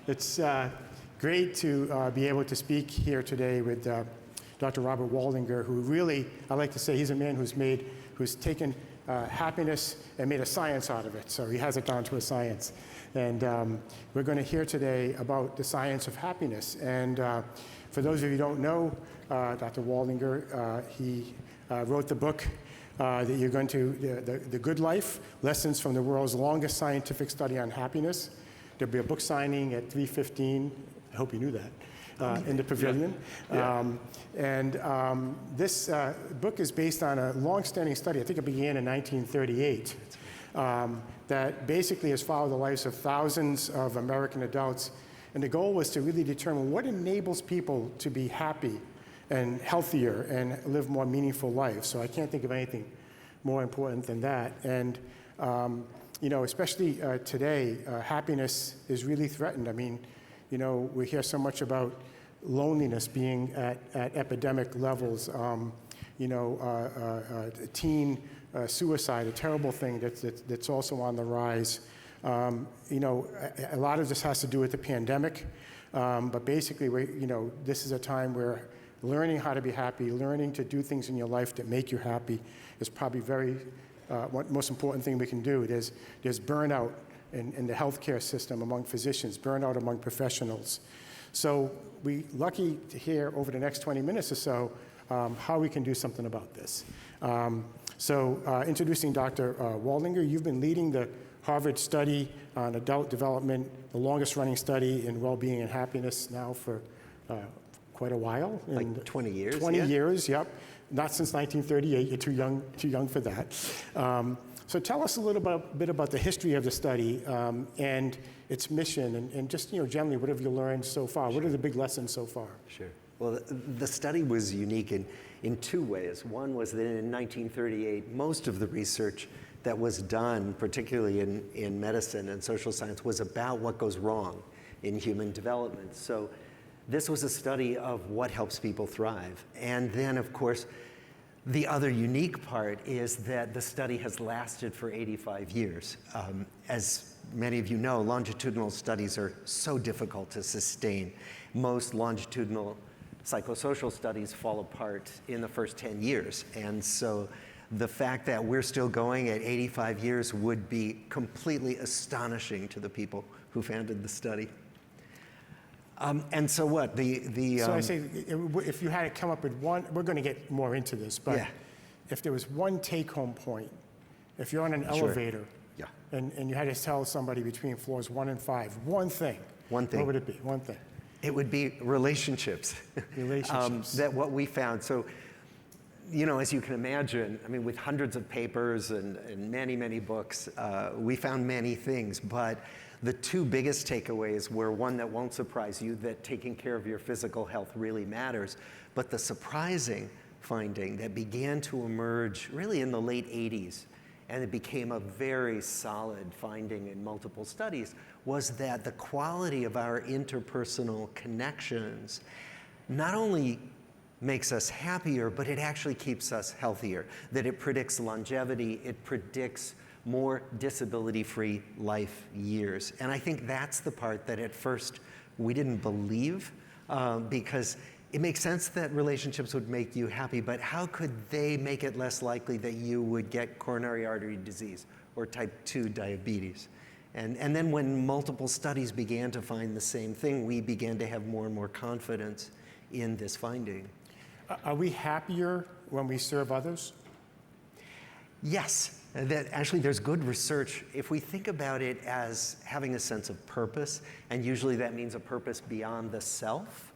It's great to be able to speak here today with Dr. Robert Waldinger, who really, I like to say, he's a man who's taken happiness and made a science out of it. So he has it down to a science. And we're going to hear today about the science of happiness. And for those of you who don't know Dr. Waldinger, he wrote the book that you're going to, The Good Life, Lessons from the World's Longest Scientific Study on Happiness. There'll be a book signing at 3:15. I hope you knew that. In the pavilion. Yeah. This book is based on a long-standing study, I think it began in 1938, that basically has followed the lives of thousands of American adults. And the goal was to really determine what enables people to be happy and healthier and live more meaningful lives. So I can't think of anything more important than that. And you know, especially today, happiness is really threatened. I mean, you know, we hear so much about loneliness being at epidemic levels. You know, teen suicide, a terrible thing that's also on the rise. You know, a lot of this has to do with the pandemic, but basically, you know, this is a time where learning how to be happy, learning to do things in your life that make you happy is probably one most important thing we can do. There's burnout in the healthcare system among physicians, burnout among professionals. So we're lucky to hear over the next 20 minutes or so how we can do something about this. Introducing Dr. Waldinger, you've been leading the Harvard study on adult development, the longest running study in well-being and happiness now for quite a while. Like 20 years? 20 years, yep. Not since 1938, you're too young for that. So tell us a little bit about the history of the study and its mission, and just, you know, generally, what have you learned so far? What are the big lessons so far? Sure. Well, the study was unique in two ways. One was that in 1938, most of the research that was done, particularly in medicine and social science, was about what goes wrong in human development. So this was a study of what helps people thrive. And then, of course, the other unique part is that the study has lasted for 85 years. As many of you know, longitudinal studies are so difficult to sustain. Most longitudinal psychosocial studies fall apart in the first 10 years. And so the fact that we're still going at 85 years would be completely astonishing to the people who founded the study. And so what? So I say, if you had to come up with one, we're going to get more into this, but if there was one take-home point, if you're on an elevator and you had to tell somebody between floors 1 and 5, one thing, what would it be? One thing. It would be relationships. Relationships. That what we found. So, you know, as you can imagine, I mean, with hundreds of papers and many, many books, we found many things, but the two biggest takeaways were one that won't surprise you, that taking care of your physical health really matters, but the surprising finding that began to emerge really in the late 80s, and it became a very solid finding in multiple studies, was that the quality of our interpersonal connections not only makes us happier, but it actually keeps us healthier, that it predicts longevity, it predicts more disability-free life years. And I think that's the part that at first we didn't believe, because it makes sense that relationships would make you happy, but how could they make it less likely that you would get coronary artery disease or type 2 diabetes? And then when multiple studies began to find the same thing, we began to have more and more confidence in this finding. Are we happier when we serve others? Yes. That actually there's good research. If we think about it as having a sense of purpose, and usually that means a purpose beyond the self,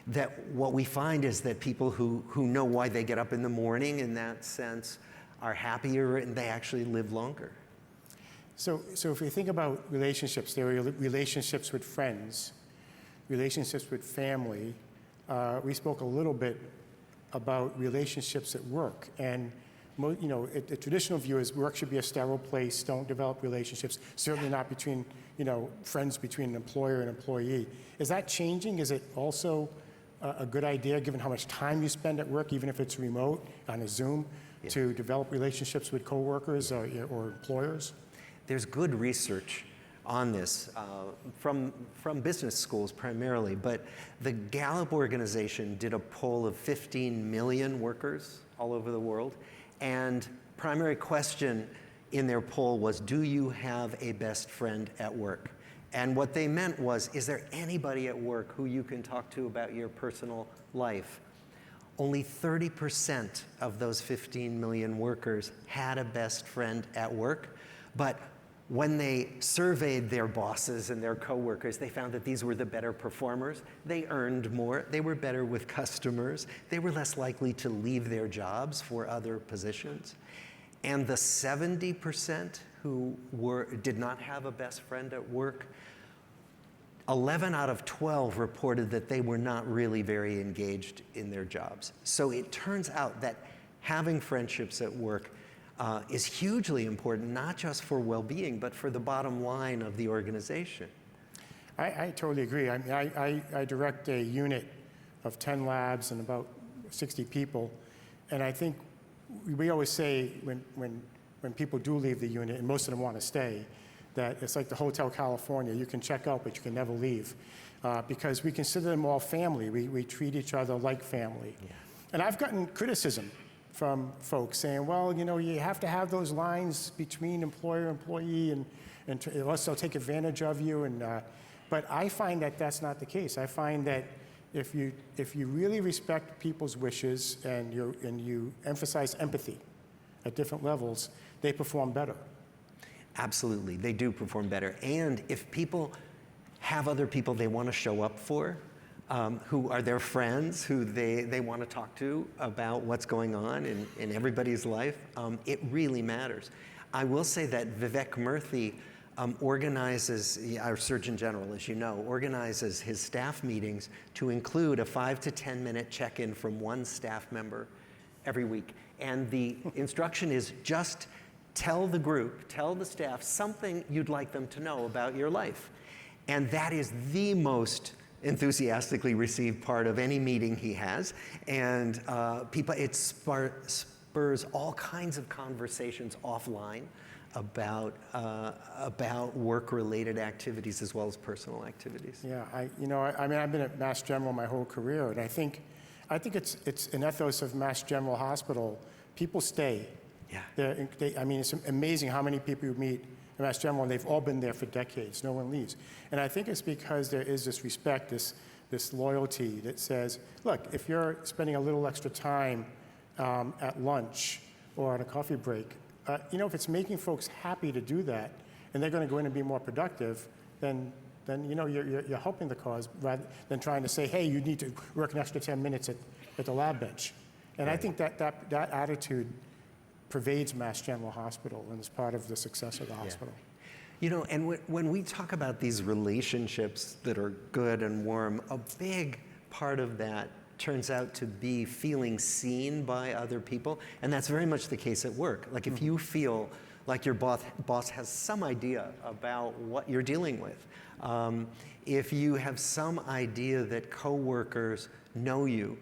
that what we find is that people who know why they get up in the morning in that sense are happier and they actually live longer. So if we think about relationships, there are relationships with friends, relationships with family. We spoke a little bit about relationships at work, and you know, the traditional view is work should be a sterile place. Don't develop relationships. Certainly not between, you know, friends between an employer and employee. Is that changing? Is it also a good idea, given how much time you spend at work, even if it's remote on a Zoom, to develop relationships with coworkers or employers? There's good research on this from business schools primarily, but the Gallup organization did a poll of 15 million workers all over the world, and primary question in their poll was, do you have a best friend at work? And what they meant was, is there anybody at work who you can talk to about your personal life? Only 30% of those 15 million workers had a best friend at work, but when they surveyed their bosses and their coworkers, they found that these were the better performers. They earned more, they were better with customers, they were less likely to leave their jobs for other positions. And the 70% who did not have a best friend at work, 11 out of 12 reported that they were not really very engaged in their jobs. So it turns out that having friendships at work is hugely important, not just for well-being, but for the bottom line of the organization. I totally agree. I direct a unit of 10 labs and about 60 people, and I think we always say when people do leave the unit, and most of them want to stay, that it's like the Hotel California. You can check out, but you can never leave, because we consider them all family. We treat each other like family. Yeah. And I've gotten criticism from folks saying, well, you know, you have to have those lines between employer and employee, and unless they'll take advantage of you. But I find that that's not the case. I find that if you really respect people's wishes and you emphasize empathy at different levels, they perform better. Absolutely, they do perform better. And if people have other people they want to show up for, who are their friends, who they want to talk to about what's going on in everybody's life, it really matters. I will say that Vivek Murthy organizes, our Surgeon General, as you know, organizes his staff meetings to include a 5 to 10 minute check-in from one staff member every week. And the instruction is just tell the group, tell the staff something you'd like them to know about your life. And that is the most enthusiastically received part of any meeting he has. And it spurs all kinds of conversations offline about work-related activities as well as personal activities. Yeah, I mean, I've been at Mass General my whole career, and I think it's an ethos of Mass General Hospital. People stay. Yeah. I mean, it's amazing how many people you meet at Mass General, and they've all been there for decades. No one leaves. And I think it's because there is this respect, this loyalty that says, look, if you're spending a little extra time at lunch or on a coffee break, if it's making folks happy to do that, and they're going to go in and be more productive, then you're helping the cause rather than trying to say, hey, you need to work an extra 10 minutes at the lab bench. And right. I think that attitude pervades Mass General Hospital and is part of the success of the hospital. Yeah. And when we talk about these relationships that are good and warm, a big part of that turns out to be feeling seen by other people, and that's very much the case at work. Like if you feel like your boss has some idea about what you're dealing with, if you have some idea that coworkers know you,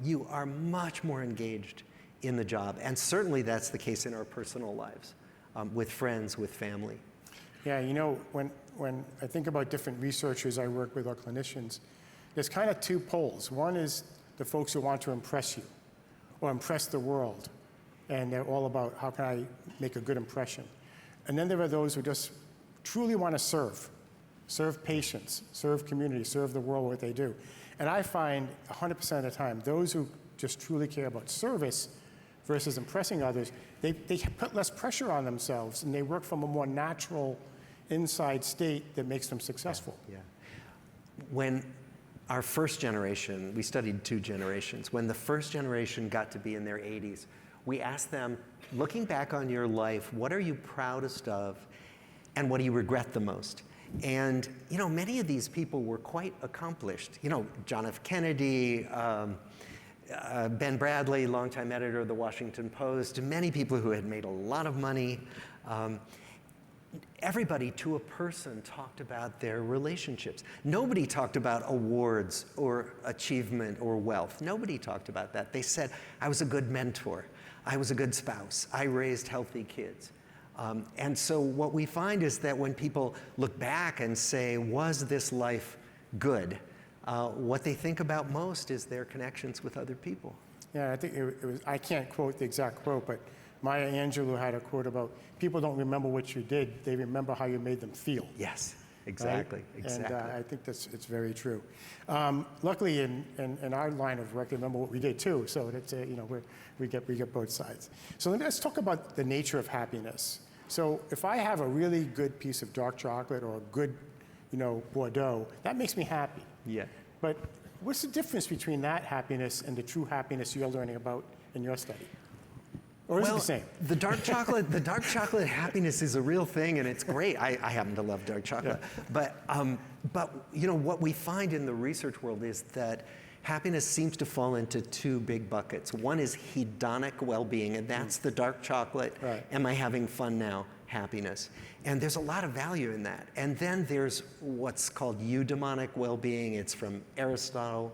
you are much more engaged in the job. And certainly that's the case in our personal lives, with friends, with family. Yeah, when I think about different researchers I work with or clinicians, there's kind of two poles. One is the folks who want to impress you or impress the world, and they're all about how can I make a good impression. And then there are those who just truly want to serve patients, serve community, serve the world with what they do. And I find 100% of the time, those who just truly care about service versus impressing others, they put less pressure on themselves, and they work from a more natural inside state that makes them successful. Yeah. When our first generation, we studied 2 generations, when the first generation got to be in their 80s, we asked them, looking back on your life, what are you proudest of and what do you regret the most? And many of these people were quite accomplished. John F. Kennedy, Ben Bradley, longtime editor of the Washington Post, many people who had made a lot of money. Everybody to a person talked about their relationships. Nobody talked about awards or achievement or wealth. Nobody talked about that. They said, I was a good mentor. I was a good spouse. I raised healthy kids. And so what we find is that when people look back and say, was this life good? What they think about most is their connections with other people. Yeah, I think it was, I can't quote the exact quote, but Maya Angelou had a quote about, people don't remember what you did, they remember how you made them feel. Yes, exactly, Right? exactly. And I think it's very true. Luckily, in our line of work, they remember what we did too, so that's, we get both sides. So let's talk about the nature of happiness. So if I have a really good piece of dark chocolate or a good, Bordeaux, that makes me happy. Yeah. But what's the difference between that happiness and the true happiness you're learning about in your study? Or is it the same? The dark chocolate happiness is a real thing, and it's great. I happen to love dark chocolate. Yeah. But what we find in the research world is that happiness seems to fall into two big buckets. One is hedonic well-being, and that's the dark chocolate. Right. Am I having fun now? Happiness. And there's a lot of value in that. And then there's what's called eudaimonic well-being. It's from Aristotle.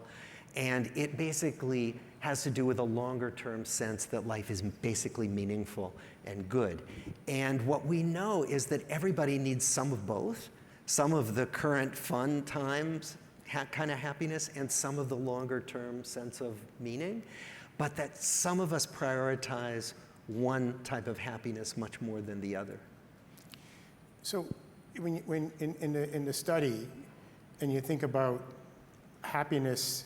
And it basically has to do with a longer-term sense that life is basically meaningful and good. And what we know is that everybody needs some of both, some of the current fun times kind of happiness and some of the longer-term sense of meaning, but that some of us prioritize one type of happiness much more than the other. So when in the study, and you think about happiness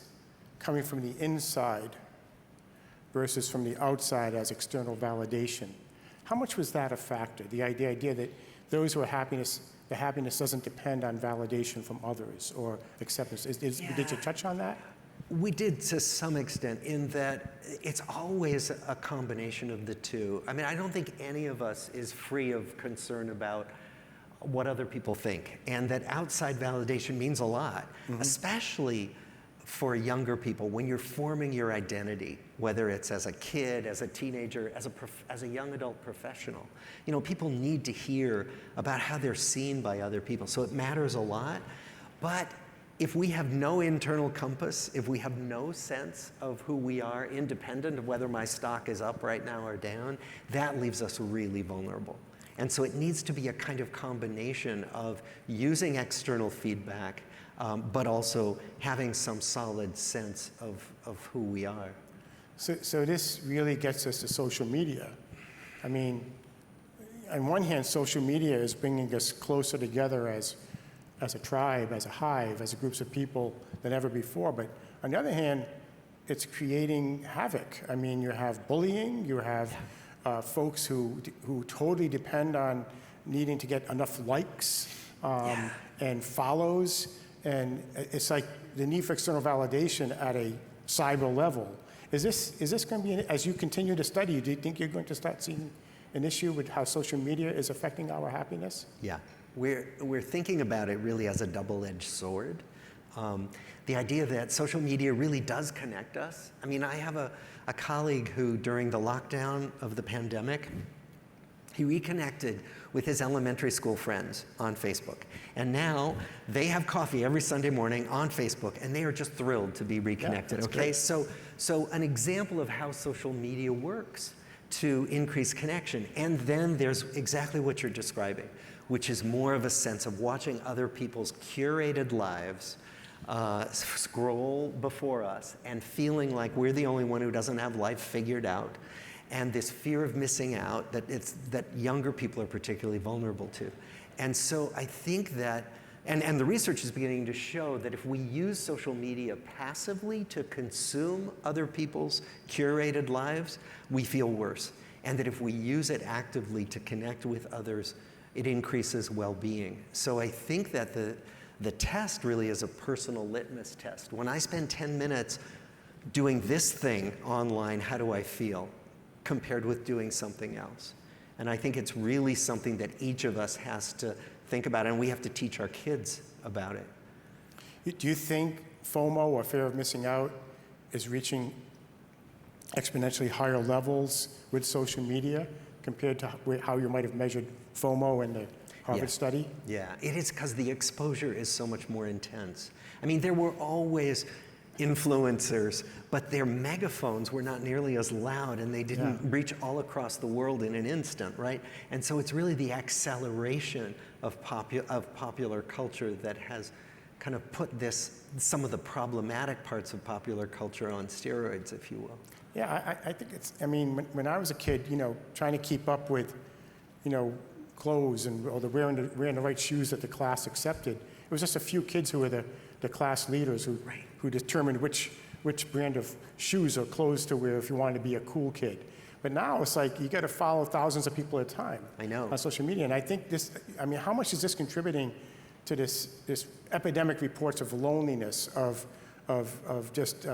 coming from the inside versus from the outside as external validation, how much was that a factor? The idea that those who are the happiness doesn't depend on validation from others or acceptance. Did you touch on that? We did to some extent, in that it's always a combination of the two. I mean, I don't think any of us is free of concern about what other people think, and that outside validation means a lot, especially for younger people when you're forming your identity, whether it's as a kid, as a teenager, as a young adult professional. People need to hear about how they're seen by other people, so it matters a lot. But if we have no internal compass, if we have no sense of who we are, independent of whether my stock is up right now or down, that leaves us really vulnerable. And so it needs to be a kind of combination of using external feedback, but also having some solid sense of who we are. So this really gets us to social media. I mean, on one hand, social media is bringing us closer together as a tribe, as a hive, as groups of people than ever before. But on the other hand, it's creating havoc. I mean, you have bullying, you have folks who totally depend on needing to get enough likes and follows. And it's like the need for external validation at a cyber level. Is this going to be, as you continue to study, do you think you're going to start seeing an issue with how social media is affecting our happiness? Yeah, we're thinking about it really as a double-edged sword. The idea that social media really does connect us. I mean, I have a colleague who, during the lockdown of the pandemic, he reconnected with his elementary school friends on Facebook. And now they have coffee every Sunday morning on Facebook, and they are just thrilled to be reconnected, okay? So an example of how social media works to increase connection. And then there's exactly what you're describing, which is more of a sense of watching other people's curated lives scroll before us and feeling like we're the only one who doesn't have life figured out. And this fear of missing out that younger people are particularly vulnerable to. And so I think that, and the research is beginning to show that if we use social media passively to consume other people's curated lives, we feel worse. And that if we use it actively to connect with others, it increases well-being. So I think that the test really is a personal litmus test. When I spend 10 minutes doing this thing online, how do I feel? Compared with doing something else. And I think it's really something that each of us has to think about, and we have to teach our kids about it. Do you think FOMO, or fear of missing out, is reaching exponentially higher levels with social media compared to how you might have measured FOMO in the Harvard study? Yeah, it is, because the exposure is so much more intense. I mean, there were always influencers, but their megaphones were not nearly as loud, and they didn't reach all across the world in an instant, right? And so it's really the acceleration of popular culture that has kind of put some of the problematic parts of popular culture on steroids, if you will. Yeah, I think it's, I mean, when I was a kid, trying to keep up with, clothes or wearing the right shoes that the class accepted, it was just a few kids who were the class leaders who determined which brand of shoes or clothes to wear if you wanted to be a cool kid. But now it's like you got to follow thousands of people at a time. I know. On social media. And I think how much is this contributing to this epidemic reports of loneliness, of just,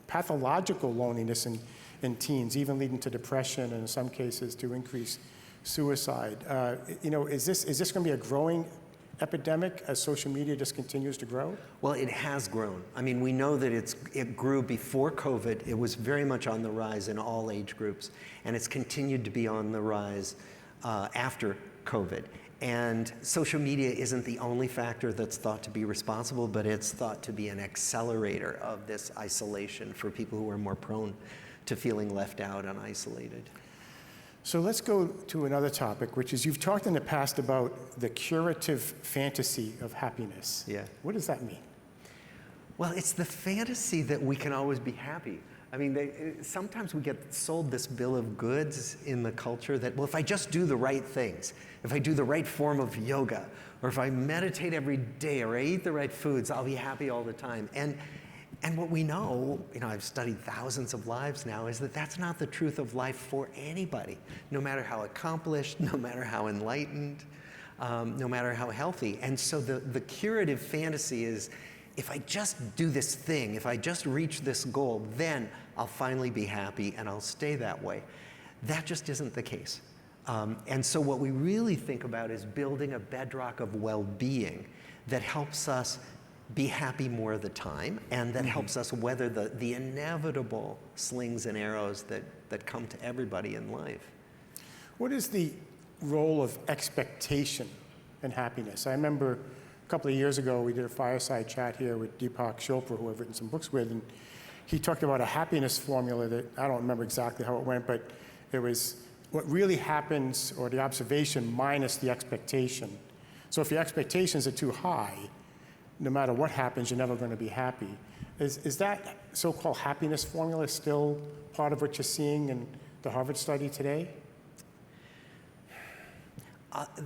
pathological loneliness in teens, even leading to depression and in some cases to increased suicide. Is this going to be a growing epidemic as social media just continues to grow? Well, it has grown. I mean, we know that it grew before COVID. It was very much on the rise in all age groups, and it's continued to be on the rise after COVID. And social media isn't the only factor that's thought to be responsible, but it's thought to be an accelerator of this isolation for people who are more prone to feeling left out and isolated. So let's go to another topic, which is you've talked in the past about the curative fantasy of happiness. Yeah. What does that mean? Well, it's the fantasy that we can always be happy. I mean, sometimes we get sold this bill of goods in the culture that, well, if I just do the right things, if I do the right form of yoga, or if I meditate every day, or I eat the right foods, I'll be happy all the time. And what we know, I've studied thousands of lives now, is that that's not the truth of life for anybody, no matter how accomplished, no matter how enlightened, no matter how healthy. And so the curative fantasy is, if I just do this thing, if I just reach this goal, then I'll finally be happy and I'll stay that way. That just isn't the case. And so what we really think about is building a bedrock of well-being that helps us be happy more of the time, and that helps us weather the inevitable slings and arrows that come to everybody in life. What is the role of expectation in happiness? I remember a couple of years ago, we did a fireside chat here with Deepak Chopra, who I've written some books with, and he talked about a happiness formula that I don't remember exactly how it went, but it was what really happens, or the observation minus the expectation. So if your expectations are too high, no matter what happens, you're never going to be happy. Is that so-called happiness formula still part of what you're seeing in the Harvard study today?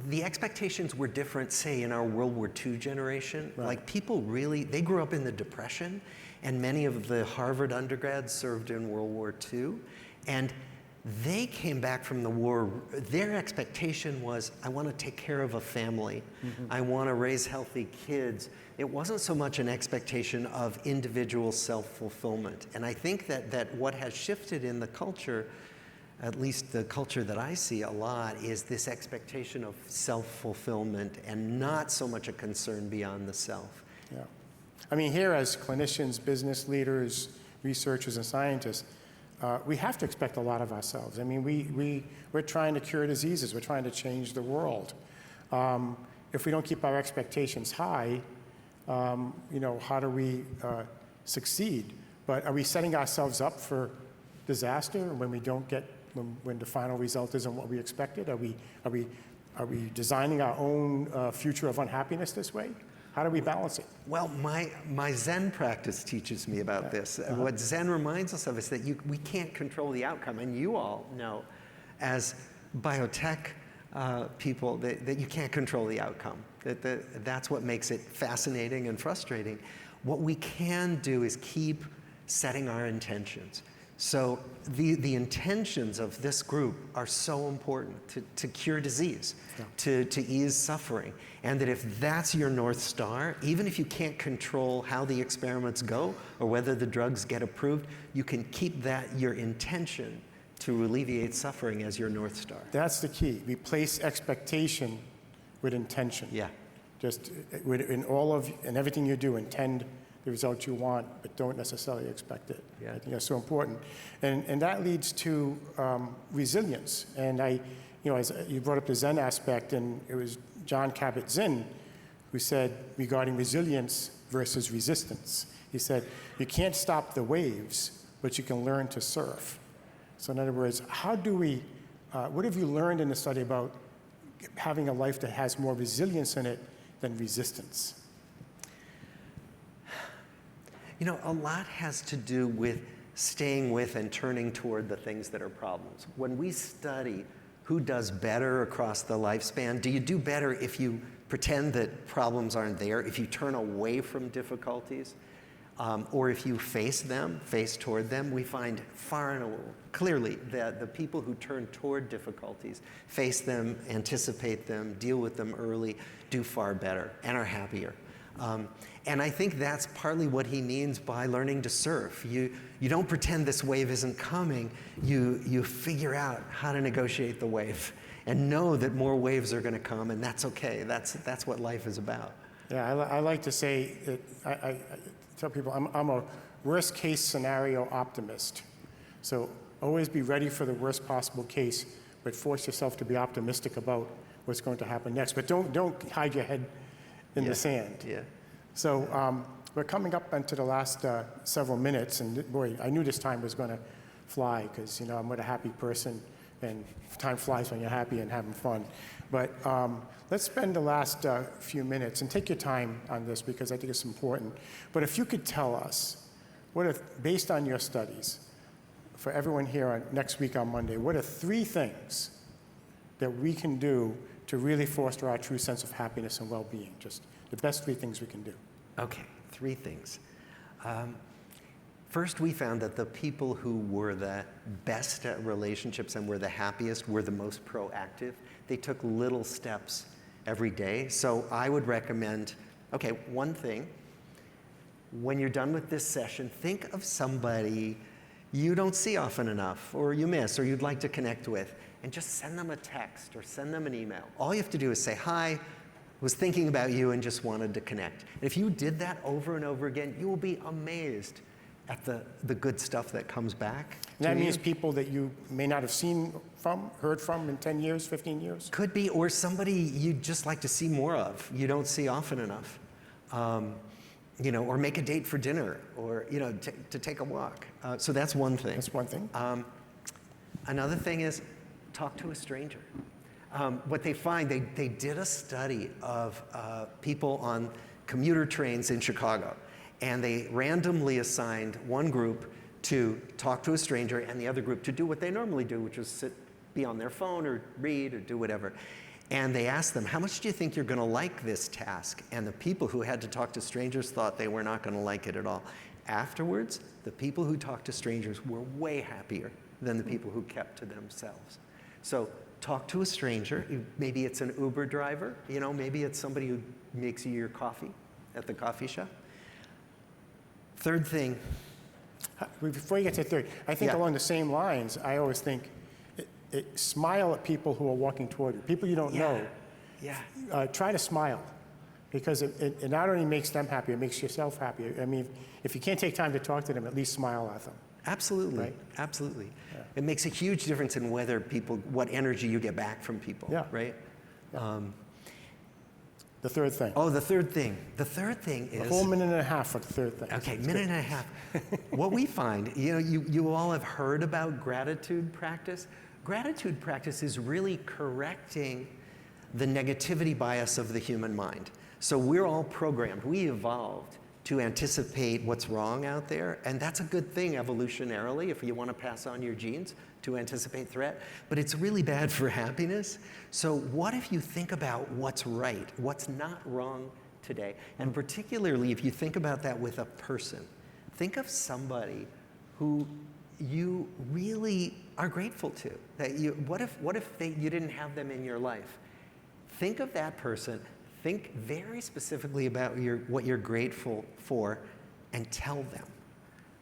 The expectations were different, say, in our World War II generation. Right. Like, people really, they grew up in the Depression, and many of the Harvard undergrads served in World War II. And they came back from the war, their expectation was, I want to take care of a family. I want to raise healthy kids. It wasn't so much an expectation of individual self-fulfillment. And I think that what has shifted in the culture, at least the culture that I see a lot, is this expectation of self-fulfillment and not so much a concern beyond the self. Yeah. I mean, here as clinicians, business leaders, researchers, and scientists, we have to expect a lot of ourselves. I mean, we're trying to cure diseases. We're trying to change the world. If we don't keep our expectations high, how do we succeed? But are we setting ourselves up for disaster when we don't get, when the final result isn't what we expected? Are we designing our own future of unhappiness this way? How do we balance it? Well, my Zen practice teaches me about this. What Zen reminds us of is that we can't control the outcome. And you all know, as biotech people, that you can't control the outcome. That's what makes it fascinating and frustrating. What we can do is keep setting our intentions. So the intentions of this group are so important to cure disease, to ease suffering. And that if that's your North Star, even if you can't control how the experiments go or whether the drugs get approved, you can keep that, your intention, to alleviate suffering as your North Star. That's the key. Replace expectation with intention. Yeah. Just in everything you do, intend the result you want, but don't necessarily expect it. Yeah. I think that's so important. And that leads to resilience. And as you brought up the Zen aspect, and it was John Kabat-Zinn who said regarding resilience versus resistance. He said, you can't stop the waves, but you can learn to surf. So in other words, how do we, what have you learned in the study about having a life that has more resilience in it than resistance? You know, a lot has to do with staying with and turning toward the things that are problems. When we study who does better across the lifespan, do you do better if you pretend that problems aren't there, if you turn away from difficulties, or if you face toward them? We find clearly that the people who turn toward difficulties, face them, anticipate them, deal with them early, do far better and are happier. And I think that's partly what he means by learning to surf. You don't pretend this wave isn't coming. You figure out how to negotiate the wave and know that more waves are going to come, and that's okay. That's what life is about. Yeah, I like to say that I tell people I'm a worst case scenario optimist. So always be ready for the worst possible case, but force yourself to be optimistic about what's going to happen next. But don't hide your head in the sand. Yeah. So we're coming up into the last several minutes, and boy, I knew this time was going to fly because, you know, I'm with a happy person, and time flies when you're happy and having fun. But let's spend the last few minutes, and take your time on this because I think it's important. But if you could tell us, based on your studies, for everyone here next week on Monday, what are 3 things that we can do to really foster our true sense of happiness and well-being? Just the best 3 things we can do. Okay, 3 things. First, we found that the people who were the best at relationships and were the happiest were the most proactive. They took little steps every day. So I would recommend, okay, one thing, when you're done with this session, think of somebody you don't see often enough, or you miss, or you'd like to connect with, and just send them a text or send them an email. All you have to do is say, hi, was thinking about you and just wanted to connect. And if you did that over and over again, you will be amazed at the good stuff that comes back. And that means people that you may not have heard from in 10 years, 15 years? Could be, or somebody you'd just like to see more of, you don't see often enough. You know, or make a date for dinner, or, you know, to take a walk. So that's one thing. That's one thing. Another thing is talk to a stranger. What they find, they did a study of people on commuter trains in Chicago, and they randomly assigned one group to talk to a stranger and the other group to do what they normally do, which is be on their phone or read or do whatever. And they asked them, how much do you think you're going to like this task? And the people who had to talk to strangers thought they were not going to like it at all. Afterwards, the people who talked to strangers were way happier than the people who kept to themselves. So talk to a stranger. Maybe it's an Uber driver. You know, maybe it's somebody who makes you your coffee at the coffee shop. Third thing. Before you get to third, I think along the same lines, I always think, smile at people who are walking toward you, people you don't know. Yeah. Try to smile, because it not only makes them happy, it makes yourself happy. I mean, if you can't take time to talk to them, at least smile at them. Absolutely, right? Absolutely. Yeah. It makes a huge difference in what energy you get back from people, right? Yeah. The third thing. Oh, the third thing. The third thing is... A whole minute and a half for the third thing. Okay, minute and a half. What we find, you know, you all have heard about gratitude practice. Gratitude practice is really correcting the negativity bias of the human mind. So we're all programmed. We evolved to anticipate what's wrong out there, and that's a good thing evolutionarily if you want to pass on your genes to anticipate threat, but it's really bad for happiness. So what if you think about what's right, what's not wrong today, and particularly if you think about that with a person. Think of somebody who you really are grateful to. What if you didn't have them in your life? Think of that person. Think very specifically about what you're grateful for, and tell them.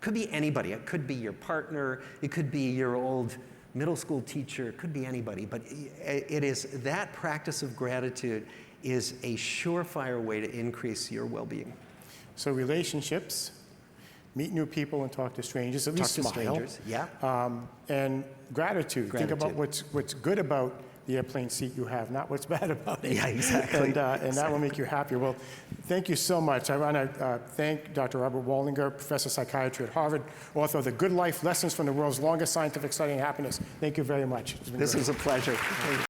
Could be anybody. It could be your partner. It could be your old middle school teacher. It could be anybody. But it is that practice of gratitude is a surefire way to increase your well-being. So relationships, meet new people and talk to strangers. At least smile. Talk to strangers. Yeah. And gratitude. Think about what's good about the airplane seat you have, not what's bad about it. Yeah, exactly. And that will make you happier. Well, thank you so much. I want to thank Dr. Robert Waldinger, Professor of Psychiatry at Harvard, author of The Good Life, Lessons from the World's Longest Scientific Study in Happiness. Thank you very much. This was a pleasure. Thank you.